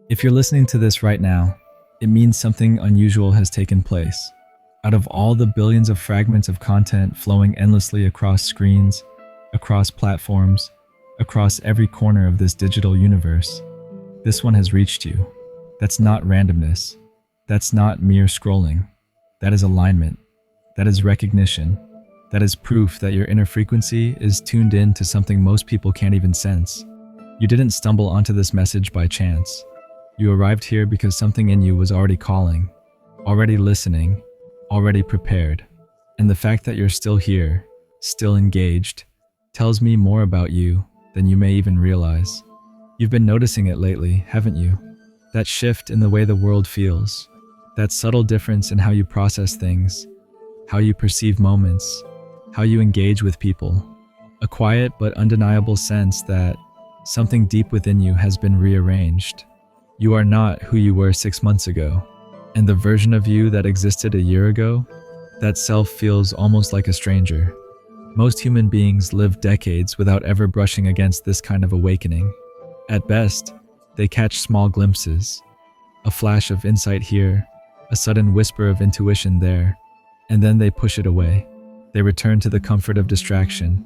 If you're listening to this right now, it means something unusual has taken place. Out of all the billions of fragments of content flowing endlessly across screens, across platforms, across every corner of this digital universe, this one has reached you. That's not randomness. That's not mere scrolling. That is alignment. That is recognition. That is proof that your inner frequency is tuned in to something most people can't even sense. You didn't stumble onto this message by chance. You arrived here because something in you was already calling, already listening, already prepared. And the fact that you're still here, still engaged, tells me more about you than you may even realize. You've been noticing it lately, haven't you? That shift in the way the world feels, that subtle difference in how you process things, how you perceive moments, how you engage with people. A quiet but undeniable sense that something deep within you has been rearranged. You are not who you were 6 months ago, and the version of you that existed a year ago, that self feels almost like a stranger. Most human beings live decades without ever brushing against this kind of awakening. At best, they catch small glimpses, a flash of insight here, a sudden whisper of intuition there, and then they push it away. They return to the comfort of distraction,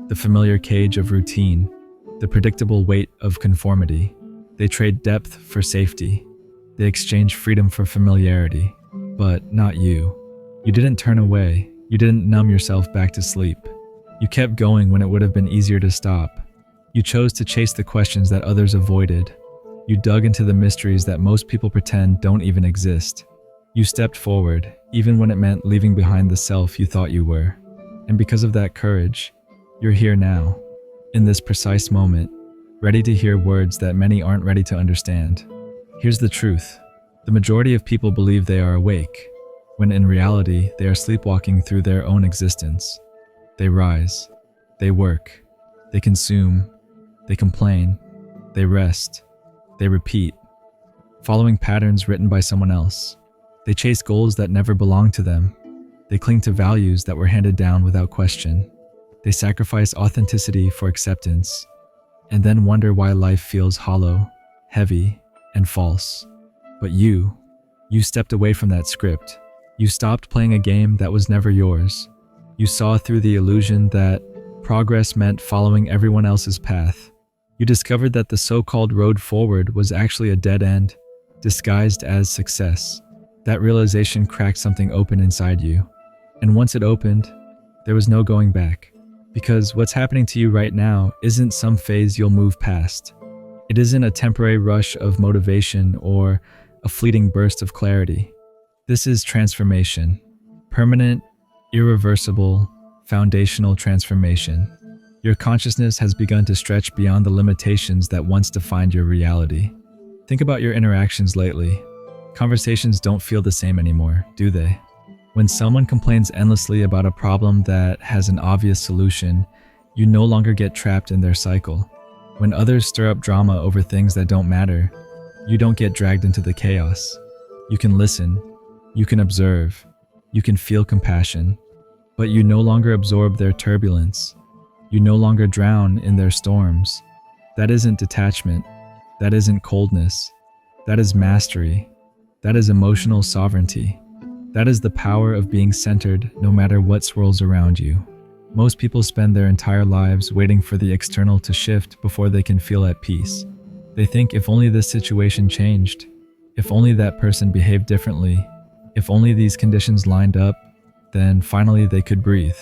the familiar cage of routine, the predictable weight of conformity. They trade depth for safety. They exchange freedom for familiarity. But not you. You didn't turn away. You didn't numb yourself back to sleep. You kept going when it would have been easier to stop. You chose to chase the questions that others avoided. You dug into the mysteries that most people pretend don't even exist. You stepped forward, even when it meant leaving behind the self you thought you were. And because of that courage, you're here now, in this precise moment, ready to hear words that many aren't ready to understand. Here's the truth. The majority of people believe they are awake, when in reality, they are sleepwalking through their own existence. They rise, they work, they consume, they complain, they rest, they repeat, following patterns written by someone else. They chase goals that never belonged to them. They cling to values that were handed down without question. They sacrifice authenticity for acceptance, and then wonder why life feels hollow, heavy, and false. But you stepped away from that script. You stopped playing a game that was never yours. You saw through the illusion that progress meant following everyone else's path. You discovered that the so-called road forward was actually a dead end, disguised as success. That realization cracked something open inside you. And once it opened, there was no going back. Because what's happening to you right now isn't some phase you'll move past. It isn't a temporary rush of motivation or a fleeting burst of clarity. This is transformation. Permanent, irreversible, foundational transformation. Your consciousness has begun to stretch beyond the limitations that once defined your reality. Think about your interactions lately. Conversations don't feel the same anymore, do they? When someone complains endlessly about a problem that has an obvious solution, you no longer get trapped in their cycle. When others stir up drama over things that don't matter, you don't get dragged into the chaos. You can listen, you can observe, you can feel compassion, but you no longer absorb their turbulence. You no longer drown in their storms. That isn't detachment. That isn't coldness. That is mastery. That is emotional sovereignty. That is the power of being centered no matter what swirls around you. Most people spend their entire lives waiting for the external to shift before they can feel at peace. They think if only this situation changed, if only that person behaved differently, if only these conditions lined up, then finally they could breathe.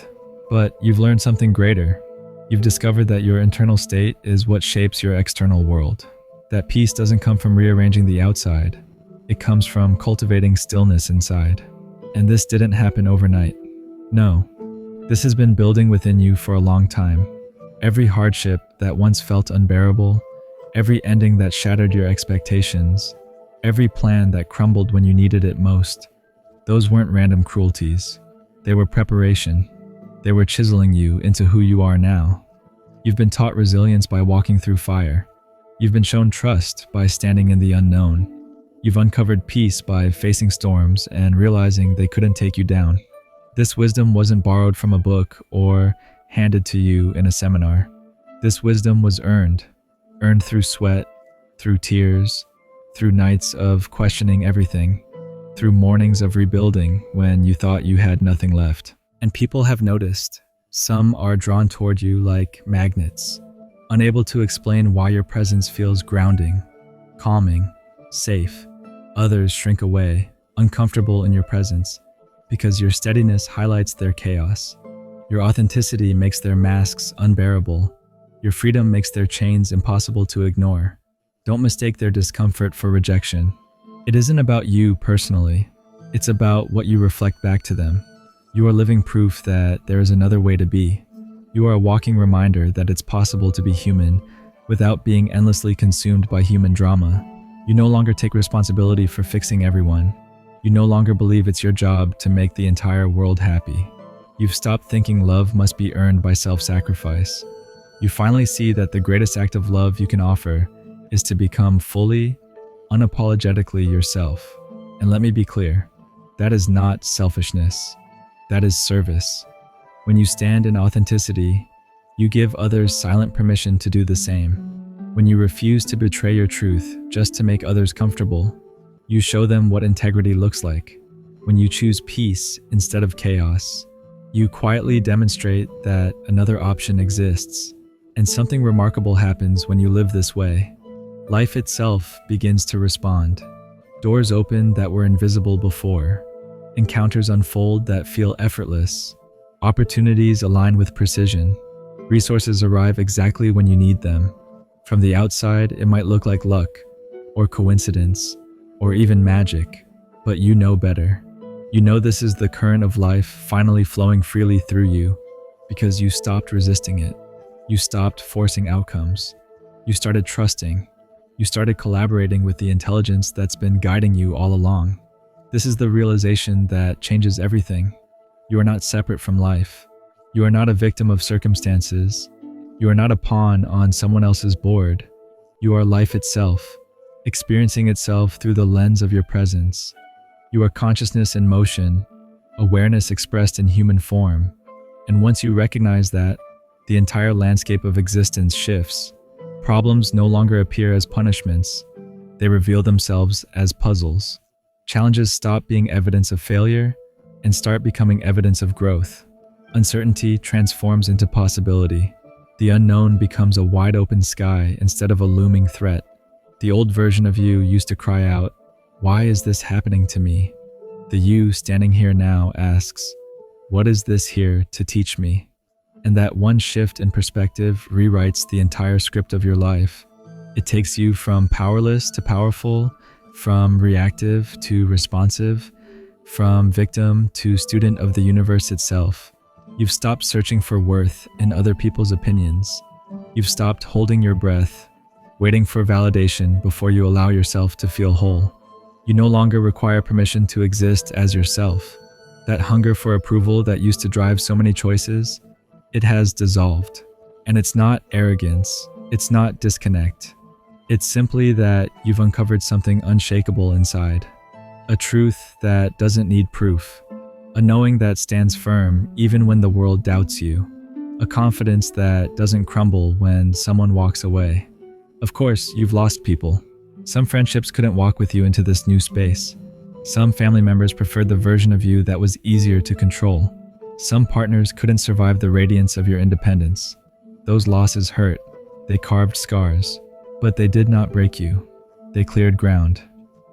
But you've learned something greater. You've discovered that your internal state is what shapes your external world. That peace doesn't come from rearranging the outside. It comes from cultivating stillness inside. And this didn't happen overnight. No, this has been building within you for a long time. Every hardship that once felt unbearable, every ending that shattered your expectations, every plan that crumbled when you needed it most, those weren't random cruelties. They were preparation. They were chiseling you into who you are now. You've been taught resilience by walking through fire. You've been shown trust by standing in the unknown. You've uncovered peace by facing storms and realizing they couldn't take you down. This wisdom wasn't borrowed from a book or handed to you in a seminar. This wisdom was earned through sweat, through tears, through nights of questioning everything, through mornings of rebuilding when you thought you had nothing left. And people have noticed. Some are drawn toward you like magnets, unable to explain why your presence feels grounding, calming, safe. Others shrink away, uncomfortable in your presence, because your steadiness highlights their chaos. Your authenticity makes their masks unbearable. Your freedom makes their chains impossible to ignore. Don't mistake their discomfort for rejection. It isn't about you personally. It's about what you reflect back to them. You are living proof that there is another way to be. You are a walking reminder that it's possible to be human without being endlessly consumed by human drama. You no longer take responsibility for fixing everyone. You no longer believe it's your job to make the entire world happy. You've stopped thinking love must be earned by self-sacrifice. You finally see that the greatest act of love you can offer is to become fully, unapologetically yourself. And let me be clear, that is not selfishness. That is service. When you stand in authenticity, you give others silent permission to do the same. When you refuse to betray your truth just to make others comfortable, you show them what integrity looks like. When you choose peace instead of chaos, you quietly demonstrate that another option exists. And something remarkable happens when you live this way. Life itself begins to respond. Doors open that were invisible before. Encounters unfold that feel effortless. Opportunities align with precision. Resources arrive exactly when you need them. From the outside, it might look like luck, or coincidence, or even magic, but you know better. You know this is the current of life finally flowing freely through you because you stopped resisting it. You stopped forcing outcomes. You started trusting. You started collaborating with the intelligence that's been guiding you all along. This is the realization that changes everything. You are not separate from life. You are not a victim of circumstances. You are not a pawn on someone else's board. You are life itself, experiencing itself through the lens of your presence. You are consciousness in motion, awareness expressed in human form. And once you recognize that, the entire landscape of existence shifts. Problems no longer appear as punishments. They reveal themselves as puzzles. Challenges stop being evidence of failure and start becoming evidence of growth. Uncertainty transforms into possibility. The unknown becomes a wide open sky instead of a looming threat. The old version of you used to cry out, "Why is this happening to me?" The you standing here now asks, "What is this here to teach me?" And that one shift in perspective rewrites the entire script of your life. It takes you from powerless to powerful, from reactive to responsive, from victim to student of the universe itself. You've stopped searching for worth in other people's opinions. You've stopped holding your breath, waiting for validation before you allow yourself to feel whole. You no longer require permission to exist as yourself. That hunger for approval that used to drive so many choices, it has dissolved. And it's not arrogance, it's not disconnect. It's simply that you've uncovered something unshakable inside. A truth that doesn't need proof. A knowing that stands firm even when the world doubts you. A confidence that doesn't crumble when someone walks away. Of course, you've lost people. Some friendships couldn't walk with you into this new space. Some family members preferred the version of you that was easier to control. Some partners couldn't survive the radiance of your independence. Those losses hurt. They carved scars. But they did not break you. They cleared ground.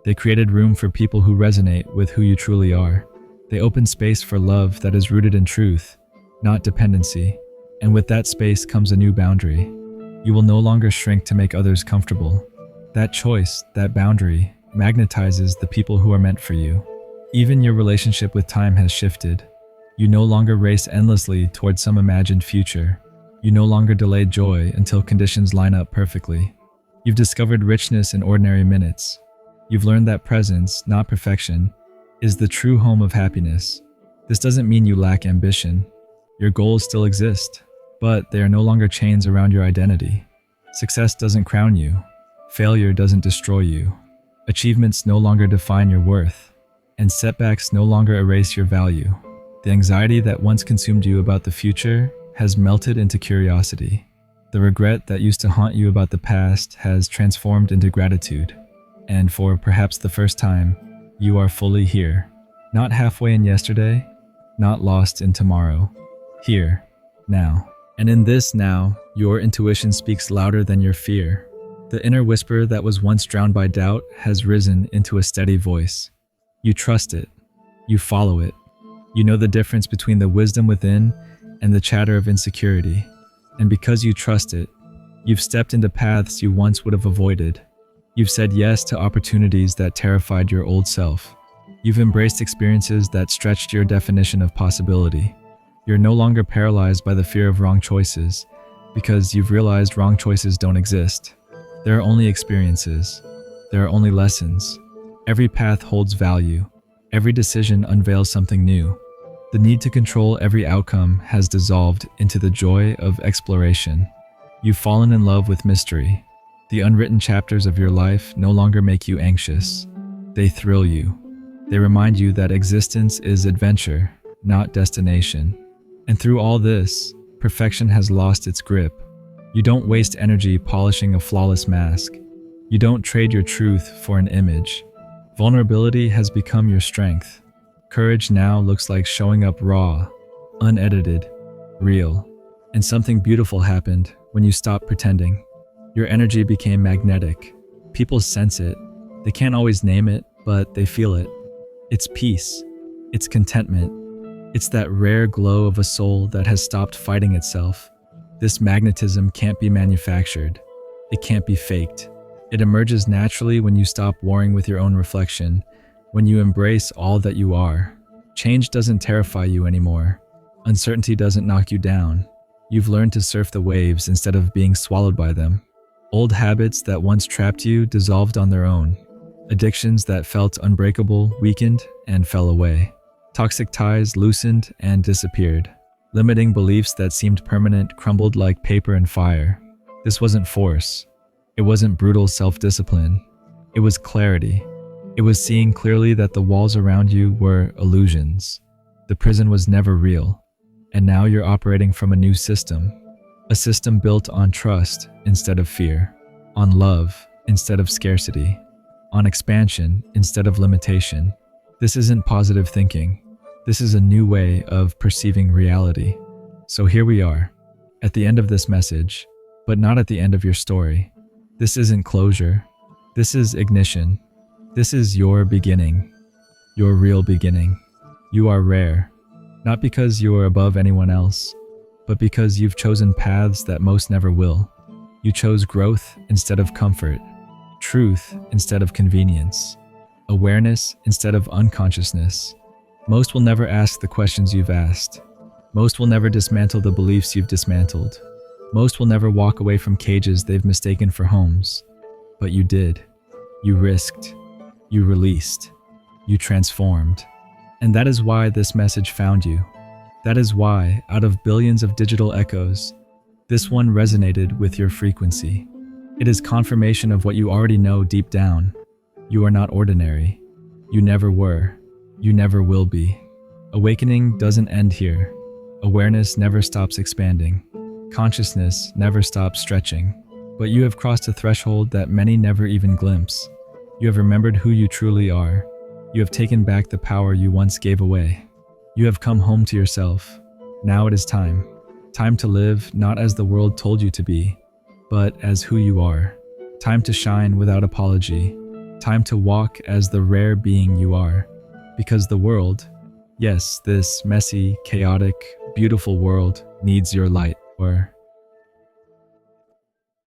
They created room for people who resonate with who you truly are. They opened space for love that is rooted in truth, not dependency. And with that space comes a new boundary. You will no longer shrink to make others comfortable. That choice, that boundary, magnetizes the people who are meant for you. Even your relationship with time has shifted. You no longer race endlessly towards some imagined future. You no longer delay joy until conditions line up perfectly. You've discovered richness in ordinary minutes. You've learned that presence, not perfection, is the true home of happiness. This doesn't mean you lack ambition. Your goals still exist, but they are no longer chains around your identity. Success doesn't crown you. Failure doesn't destroy you. Achievements no longer define your worth, and setbacks no longer erase your value. The anxiety that once consumed you about the future has melted into curiosity. The regret that used to haunt you about the past has transformed into gratitude. And for perhaps the first time, you are fully here. Not halfway in yesterday, not lost in tomorrow. Here, now. And in this now, your intuition speaks louder than your fear. The inner whisper that was once drowned by doubt has risen into a steady voice. You trust it. You follow it. You know the difference between the wisdom within and the chatter of insecurity. And because you trust it, you've stepped into paths you once would have avoided. You've said yes to opportunities that terrified your old self. You've embraced experiences that stretched your definition of possibility. You're no longer paralyzed by the fear of wrong choices, because you've realized wrong choices don't exist. There are only experiences. There are only lessons. Every path holds value. Every decision unveils something new. The need to control every outcome has dissolved into the joy of exploration. You've fallen in love with mystery. The unwritten chapters of your life no longer make you anxious. They thrill you. They remind you that existence is adventure, not destination. And through all this, perfection has lost its grip. You don't waste energy polishing a flawless mask. You don't trade your truth for an image. Vulnerability has become your strength. Courage now looks like showing up raw, unedited, real. And something beautiful happened when you stopped pretending. Your energy became magnetic. People sense it. They can't always name it, but they feel it. It's peace. It's contentment. It's that rare glow of a soul that has stopped fighting itself. This magnetism can't be manufactured. It can't be faked. It emerges naturally when you stop warring with your own reflection, when you embrace all that you are. Change doesn't terrify you anymore. Uncertainty doesn't knock you down. You've learned to surf the waves instead of being swallowed by them. Old habits that once trapped you dissolved on their own. Addictions that felt unbreakable weakened and fell away. Toxic ties loosened and disappeared. Limiting beliefs that seemed permanent crumbled like paper and fire. This wasn't force. It wasn't brutal self-discipline. It was clarity. It was seeing clearly that the walls around you were illusions. The prison was never real. And now you're operating from a new system. A system built on trust instead of fear. On love instead of scarcity. On expansion instead of limitation. This isn't positive thinking. This is a new way of perceiving reality. So here we are, at the end of this message, but not at the end of your story. This isn't closure. This is ignition. This is your beginning. Your real beginning. You are rare. Not because you are above anyone else, but because you've chosen paths that most never will. You chose growth instead of comfort. Truth instead of convenience. Awareness instead of unconsciousness. Most will never ask the questions you've asked. Most will never dismantle the beliefs you've dismantled. Most will never walk away from cages they've mistaken for homes. But you did. You risked. You released. You transformed. And that is why this message found you. That is why, out of billions of digital echoes, this one resonated with your frequency. It is confirmation of what you already know deep down. You are not ordinary. You never were. You never will be. Awakening doesn't end here. Awareness never stops expanding. Consciousness never stops stretching. But you have crossed a threshold that many never even glimpse. You have remembered who you truly are. You have taken back the power you once gave away. You have come home to yourself. Now it is time. Time to live not as the world told you to be, but as who you are. Time to shine without apology. Time to walk as the rare being you are. Because the world, yes, this messy, chaotic, beautiful world needs your light. Or